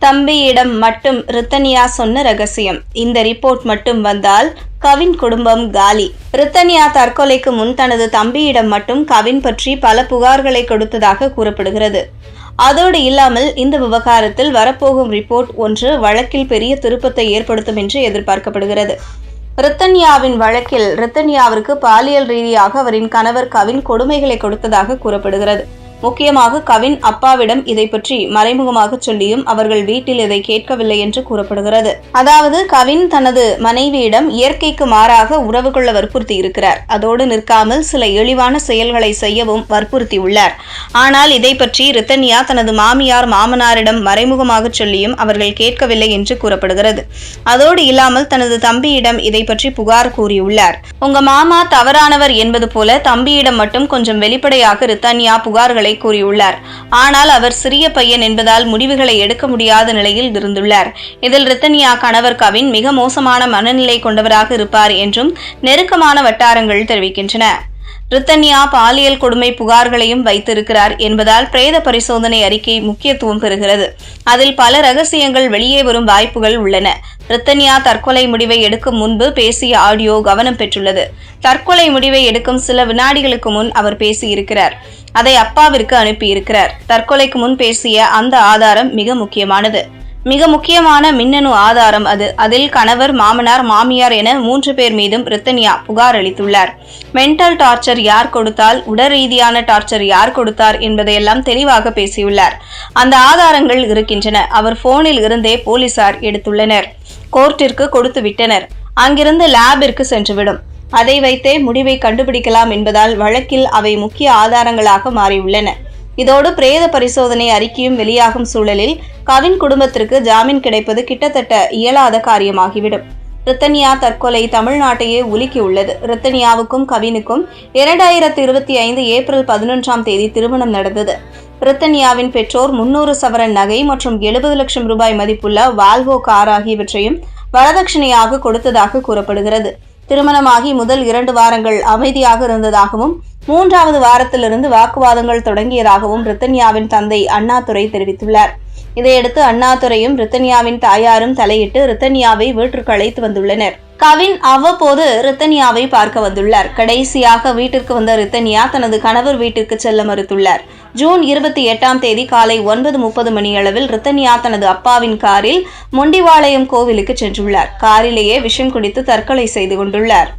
தம்பியிடம் மட்டும் ரித்தன்யா சொன்ன ரகசியம். இந்த ரிப்போர்ட் மட்டும் வந்தால் கவின் குடும்பம் காலி. ரித்தன்யா தற்கொலைக்கு முன் தனது தம்பியிடம் மட்டும் கவின் பற்றி பல புகார்களை கொடுத்ததாக கூறப்படுகிறது. அதோடு இல்லாமல் இந்த விவகாரத்தில் வரப்போகும் ரிப்போர்ட் ஒன்று வழக்கில் பெரிய திருப்பத்தை ஏற்படுத்தும் என்று எதிர்பார்க்கப்படுகிறது. ரித்தன்யாவின் வழக்கில் ரித்தன்யாவிற்கு பாலியல் ரீதியாக அவரின் கணவர் கவின் கொடுமைகளை கொடுத்ததாக கூறப்படுகிறது. முக்கியமாக கவின் அப்பாவிடம் இதை பற்றி மறைமுகமாக சொல்லியும் அவர்கள் வீட்டில் இதை கேட்கவில்லை என்று கூறப்படுகிறது. அதாவது கவின் தனது மனைவியிடம் இயற்கைக்கு மாறாக உறவு கொள்ள வற்புறுத்தி இருக்கிறார். அதோடு நிற்காமல் சில இழிவான செயல்களை செய்யவும் வற்புறுத்தியுள்ளார். ஆனால் இதை பற்றி ரித்தன்யா தனது மாமியார் மாமனாரிடம் மறைமுகமாக சொல்லியும் அவர்கள் கேட்கவில்லை என்று கூறப்படுகிறது. அதோடு இல்லாமல் தனது தம்பியிடம் இதை பற்றி புகார் கூறியுள்ளார். உங்க மாமா தவறானவர் என்பது போல தம்பியிடம் மட்டும் கொஞ்சம் வெளிப்படையாக ரித்தன்யா புகார்களை கூறியுள்ளார். ஆனால் அவர் சிறிய பையன் என்பதால் முடிவுகளை எடுக்க முடியாத நிலையில் இருந்துள்ளார். இதில் ரித்தன்யா கணவர் கவின் மிக மோசமான மனநிலை கொண்டவராக இருப்பார் என்றும் நெருக்கமான வட்டாரங்கள் தெரிவிக்கின்றன. ரித்தன்யா பாலியல் கொடுமை புகார்களையும் வைத்திருக்கிறார் என்பதால் பிரேத பரிசோதனை அறிக்கை முக்கியத்துவம் பெறுகிறது. அதில் பல ரகசியங்கள் வெளியே வரும் வாய்ப்புகள் உள்ளன. ரித்தன்யா தற்கொலை முடிவை எடுக்கும் முன்பு பேசிய ஆடியோ கவனம் பெற்றுள்ளது. தற்கொலை முடிவை எடுக்கும் சில வினாடிகளுக்கு முன் அவர் பேசியிருக்கிறார். அதை அப்பாவிற்கு அனுப்பியிருக்கிறார். தற்கொலைக்கு முன் பேசிய அந்த ஆதாரம் மிக முக்கியமான மின்னணு ஆதாரம் அது. அதில் கணவர், மாமனார், மாமியார் என 3 பேர் மீதும் ரித்தன்யா புகார் அளித்துள்ளார். மென்டல் டார்ச்சர் யார் கொடுத்தால், உடல் ரீதியான டார்ச்சர் யார் கொடுத்தார் என்பதையெல்லாம் தெளிவாக பேசியுள்ளார். அந்த ஆதாரங்கள் இருக்கின்றன. அவர் போனில் இருந்தே போலீசார் எடுத்துள்ளனர். கோர்ட்டிற்கு கொடுத்து விட்டனர். அங்கிருந்து லேபிற்கு சென்றுவிடும். அதை வைத்தே முடிவை கண்டுபிடிக்கலாம் என்பதால் வழக்கில் அவை முக்கிய ஆதாரங்களாக மாறியுள்ளன. இதோடு பிரேத பரிசோதனை அறிக்கையும் வெளியாகும் சூழலில் கவின் குடும்பத்திற்கு ஜாமீன் கிடைப்பது கிட்டத்தட்ட இயலாத காரியமாகிவிடும். ரித்தன்யா தற்கொலை தமிழ்நாட்டையே உலுக்கியுள்ளது. ரித்தன்யாவுக்கும் கவினுக்கும் 2025 ஏப்ரல் 11ஆம் தேதி திருமணம் நடந்தது. ரித்தன்யாவின் பெற்றோர் 300 சவரன் நகை மற்றும் 70 லட்சம் ரூபாய் மதிப்புள்ள வால்வோ கார் ஆகியவற்றையும் வரதட்சணையாக கொடுத்ததாக கூறப்படுகிறது. திருமணமாகி முதல் 2 வாரங்கள் அமைதியாக இருந்ததாகவும் 3வது வாரத்திலிருந்து வாக்குவாதங்கள் தொடங்கியதாகவும் ரித்தன்யாவின் தந்தை அண்ணாதுரை தெரிவித்துள்ளார். இதையடுத்து அண்ணாதுரையும் ரித்தன்யாவின் தாயாரும் தலையிட்டு ரித்தன்யாவை வீட்டிற்கு அழைத்து வந்துள்ளனர். கவின் அவ்வப்போது ரித்தன்யாவை பார்க்க வந்துள்ளார். கடைசியாக வீட்டிற்கு வந்த ரித்தன்யா தனது கணவர் வீட்டிற்கு செல்ல மறுத்துள்ளார். ஜூன் 28ஆம் தேதி காலை 9:30 மணியளவில் ரித்தன்யா தனது அப்பாவின் காரில் மொண்டிவாளையம் கோவிலுக்கு சென்றுள்ளார். காரிலேயே விஷம் குடித்து தற்கொலை செய்து கொண்டுள்ளார்.